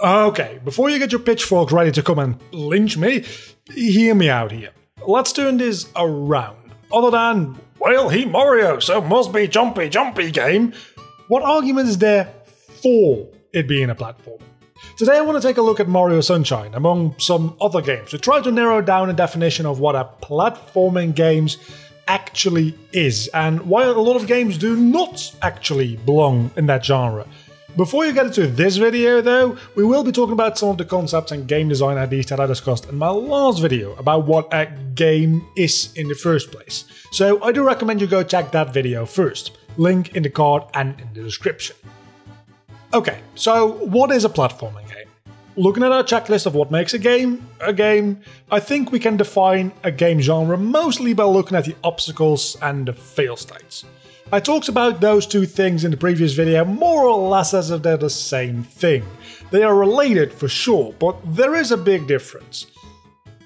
Okay, before you get your pitchforks ready to come and lynch me, hear me out here. Let's turn this around. Other than, well, he Mario, so must be jumpy game. What argument is there for it being a platform? Today I want to take a look at Mario Sunshine, among some other games, to try to narrow down a definition of what a platforming game actually is, and why a lot of games do not actually belong in that genre. Before you get into this video though, we will be talking about some of the concepts and game design ideas that I discussed in my last video about what a game is in the first place. So I do recommend you go check that video first, link in the card and in the description. Okay, so what is a platforming game? Looking at our checklist of what makes a game, I think we can define a game genre mostly by looking at the obstacles and the fail states. I talked about those two things in the previous video more or less as if they're the same thing. They are related for sure, but there is a big difference.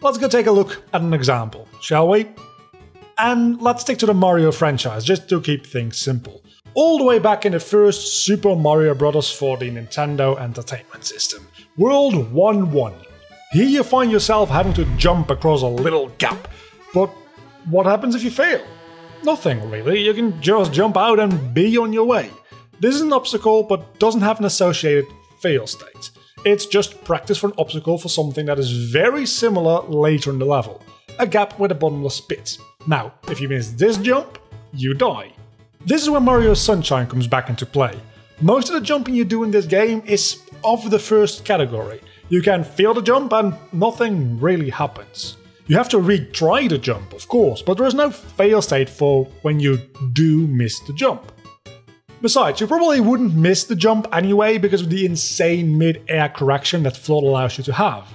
Let's go take a look at an example, shall we? And let's stick to the Mario franchise, just to keep things simple. All the way back in the first Super Mario Bros. For the Nintendo Entertainment System, World 1-1. Here you find yourself having to jump across a little gap, but what happens if you fail? Nothing really, you can just jump out and be on your way. This is an obstacle but doesn't have an associated fail state. It's just practice for an obstacle for something that is very similar later in the level. A gap with a bottomless pit. Now, if you miss this jump, you die. This is where Mario Sunshine comes back into play. Most of the jumping you do in this game is of the first category. You can fail the jump and nothing really happens. You have to retry the jump, of course, but there is no fail state for when you do miss the jump. Besides, you probably wouldn't miss the jump anyway because of the insane mid-air correction that Flood allows you to have.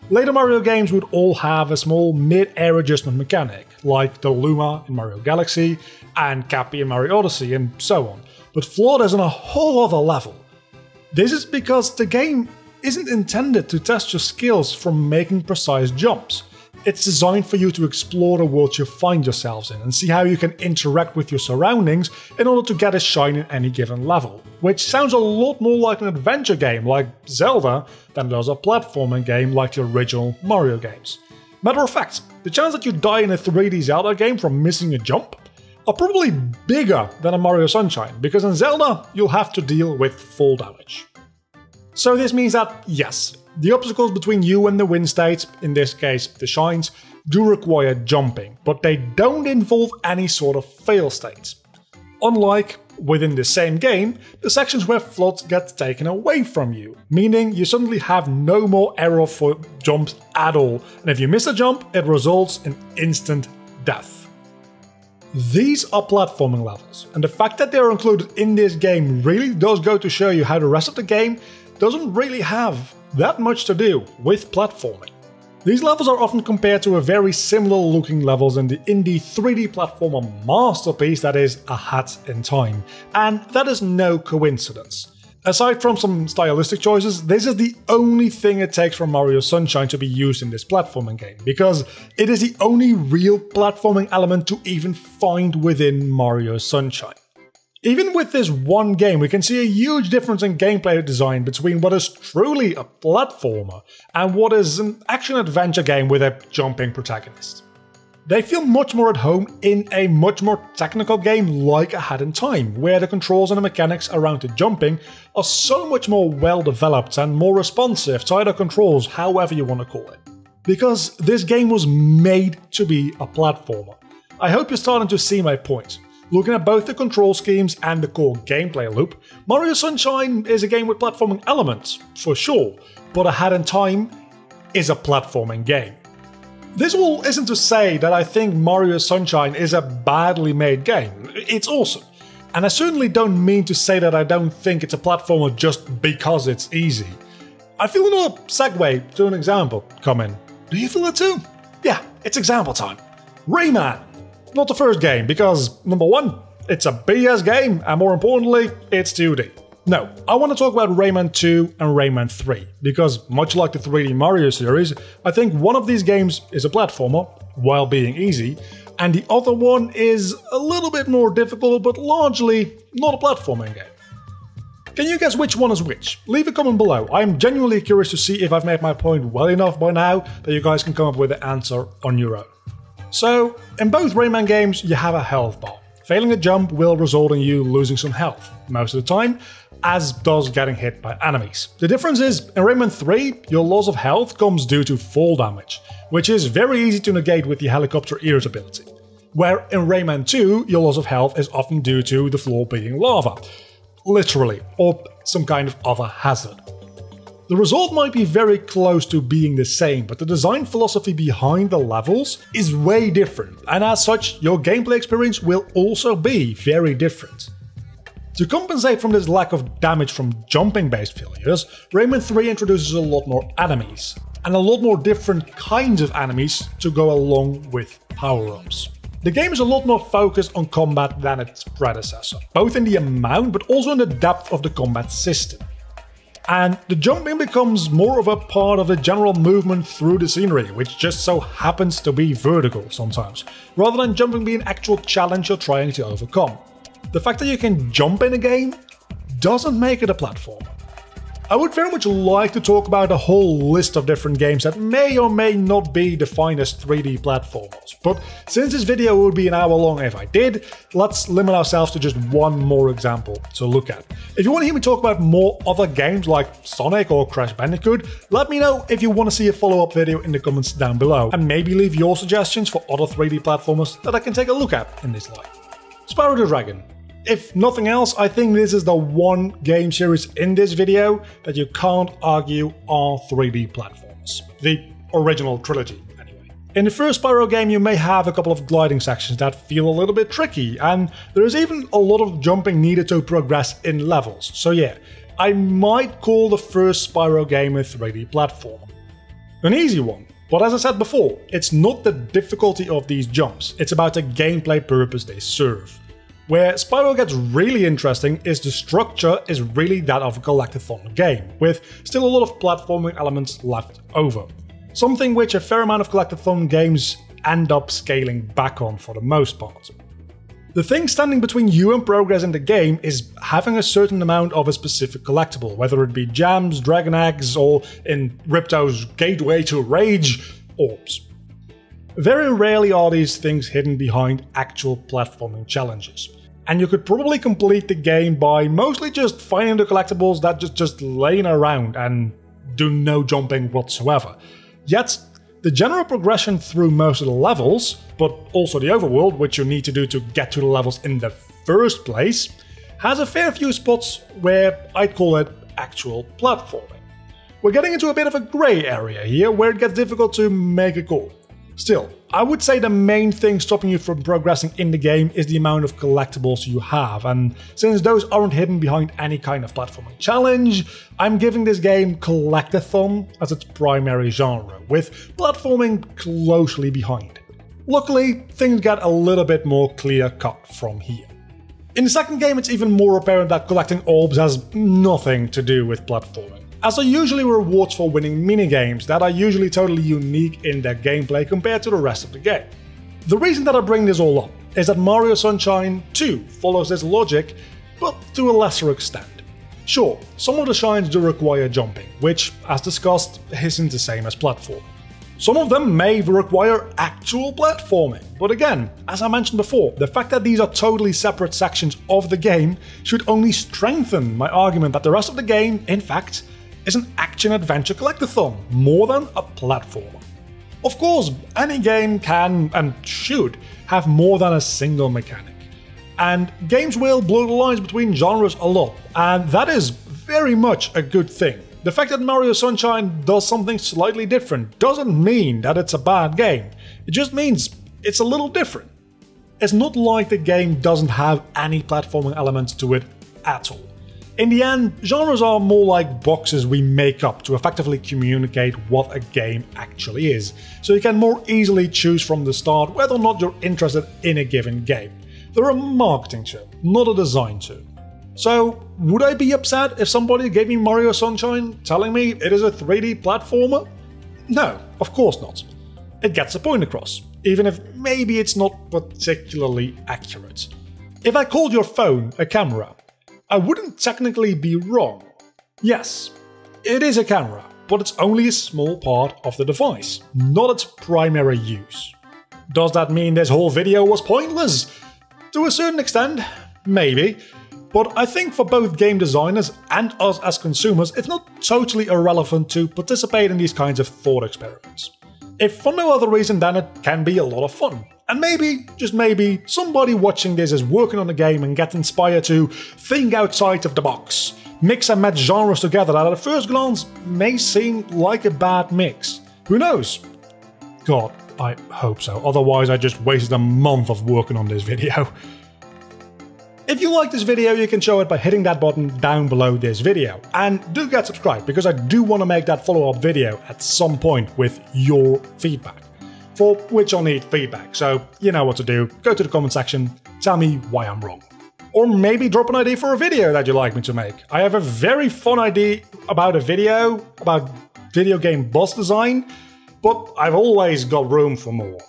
Later Mario games would all have a small mid-air adjustment mechanic, like the Luma in Mario Galaxy and Cappy in Mario Odyssey and so on, but Flood is on a whole other level. This is because the game isn't intended to test your skills from making precise jumps. It's designed for you to explore the world you find yourselves in and see how you can interact with your surroundings in order to get a shine in any given level, which sounds a lot more like an adventure game like Zelda than it does a platforming game like the original Mario games. Matter of fact, the chance that you die in a 3D Zelda game from missing a jump are probably bigger than a Mario Sunshine, because in Zelda you'll have to deal with fall damage. So this means that, yes, the obstacles between you and the win state, in this case the shines, do require jumping, but they don't involve any sort of fail states. Unlike, within the same game, the sections where Flood gets taken away from you, meaning you suddenly have no more error for jumps at all, and if you miss a jump, it results in instant death. These are platforming levels, and the fact that they are included in this game really does go to show you how the rest of the game doesn't really have that much to do with platforming. These levels are often compared to a very similar looking levels in the indie 3D platformer masterpiece that is A Hat in Time, and that is no coincidence. Aside from some stylistic choices, this is the only thing it takes for Mario Sunshine to be used in this platforming game, because it is the only real platforming element to even find within Mario Sunshine. Even with this one game, we can see a huge difference in gameplay design between what is truly a platformer and what is an action-adventure game with a jumping protagonist. They feel much more at home in a much more technical game like A Hat in Time, where the controls and the mechanics around the jumping are so much more well developed and more responsive to either controls, however you want to call it. Because this game was made to be a platformer. I hope you're starting to see my point. Looking at both the control schemes and the core gameplay loop, Mario Sunshine is a game with platforming elements, for sure, but A Hat in Time is a platforming game. This all isn't to say that I think Mario Sunshine is a badly made game. It's awesome. And I certainly don't mean to say that I don't think it's a platformer just because it's easy. I feel another segue to an example come in. Do you feel it too? Yeah, it's example time. Rayman! Not the first game, because number one, it's a BS game, and more importantly, it's 2D. No, I want to talk about Rayman 2 and Rayman 3, because much like the 3D Mario series, I think one of these games is a platformer, while being easy, and the other one is a little bit more difficult, but largely not a platforming game. Can you guess which one is which? Leave a comment below. I'm genuinely curious to see if I've made my point well enough by now that you guys can come up with the answer on your own. So, in both Rayman games you have a health bar. Failing a jump will result in you losing some health, most of the time, as does getting hit by enemies. The difference is, in Rayman 3, your loss of health comes due to fall damage, which is very easy to negate with the helicopter ears ability. Where in Rayman 2, your loss of health is often due to the floor being lava. Literally, or some kind of other hazard. The result might be very close to being the same, but the design philosophy behind the levels is way different, and as such, your gameplay experience will also be very different. To compensate from this lack of damage from jumping-based failures, Rayman 3 introduces a lot more enemies, and a lot more different kinds of enemies to go along with power-ups. The game is a lot more focused on combat than its predecessor, both in the amount but also in the depth of the combat system. And the jumping becomes more of a part of the general movement through the scenery, which just so happens to be vertical sometimes, rather than jumping being an actual challenge you're trying to overcome. The fact that you can jump in a game doesn't make it a platformer. I would very much like to talk about a whole list of different games that may or may not be defined as 3D platformers, but since this video would be an hour long if I did, let's limit ourselves to just one more example to look at. If you want to hear me talk about more other games like Sonic or Crash Bandicoot, let me know if you want to see a follow-up video in the comments down below, and maybe leave your suggestions for other 3D platformers that I can take a look at in this light. Spyro the Dragon. If nothing else, I think this is the one game series in this video that you can't argue are 3D platformers. The original trilogy, anyway. In the first Spyro game you may have a couple of gliding sections that feel a little bit tricky, and there is even a lot of jumping needed to progress in levels, so yeah, I might call the first Spyro game a 3D platformer. An easy one, but as I said before, it's not the difficulty of these jumps, it's about the gameplay purpose they serve. Where Spyro gets really interesting is the structure is really that of a collectathon game, with still a lot of platforming elements left over. Something which a fair amount of collectathon games end up scaling back on for the most part. The thing standing between you and progress in the game is having a certain amount of a specific collectible, whether it be gems, dragon eggs, or in Ripto's Gateway to Rage, orbs. Very rarely are these things hidden behind actual platforming challenges, and you could probably complete the game by mostly just finding the collectibles that just laying around and do no jumping whatsoever. Yet, the general progression through most of the levels, but also the overworld, which you need to do to get to the levels in the first place, has a fair few spots where I'd call it actual platforming. We're getting into a bit of a grey area here where it gets difficult to make a call. Still, I would say the main thing stopping you from progressing in the game is the amount of collectibles you have, and since those aren't hidden behind any kind of platforming challenge, I'm giving this game collectathon as its primary genre, with platforming closely behind. Luckily, things get a little bit more clear-cut from here. In the second game, it's even more apparent that collecting orbs has nothing to do with platforming, as there are usually rewards for winning minigames that are usually totally unique in their gameplay compared to the rest of the game. The reason that I bring this all up is that Mario Sunshine 2 follows this logic, but to a lesser extent. Sure, some of the shines do require jumping, which, as discussed, isn't the same as platforming. Some of them may require actual platforming, but again, as I mentioned before, the fact that these are totally separate sections of the game should only strengthen my argument that the rest of the game, in fact, is an action-adventure collectathon, more than a platformer. Of course, any game can, and should, have more than a single mechanic. And games will blur the lines between genres a lot, and that is very much a good thing. The fact that Mario Sunshine does something slightly different doesn't mean that it's a bad game, it just means it's a little different. It's not like the game doesn't have any platforming elements to it at all. In the end, genres are more like boxes we make up to effectively communicate what a game actually is, so you can more easily choose from the start whether or not you're interested in a given game. They're a marketing term, not a design term. So, would I be upset if somebody gave me Mario Sunshine telling me it is a 3D platformer? No, of course not. It gets the point across, even if maybe it's not particularly accurate. If I called your phone a camera, I wouldn't technically be wrong. Yes, it is a camera, but it's only a small part of the device, not its primary use. Does that mean this whole video was pointless? To a certain extent, maybe. But I think for both game designers and us as consumers, it's not totally irrelevant to participate in these kinds of thought experiments. If for no other reason than it can be a lot of fun. And maybe, just maybe, somebody watching this is working on a game and gets inspired to think outside of the box. Mix and match genres together that at first glance may seem like a bad mix. Who knows? God, I hope so. Otherwise I just wasted a month of working on this video. If you like this video, you can show it by hitting that button down below this video. And do get subscribed, because I do want to make that follow-up video at some point with your feedback. For which I'll need feedback, so you know what to do. Go to the comment section, tell me why I'm wrong. Or maybe drop an idea for a video that you'd like me to make. I have a very fun idea about a video, about video game boss design, but I've always got room for more.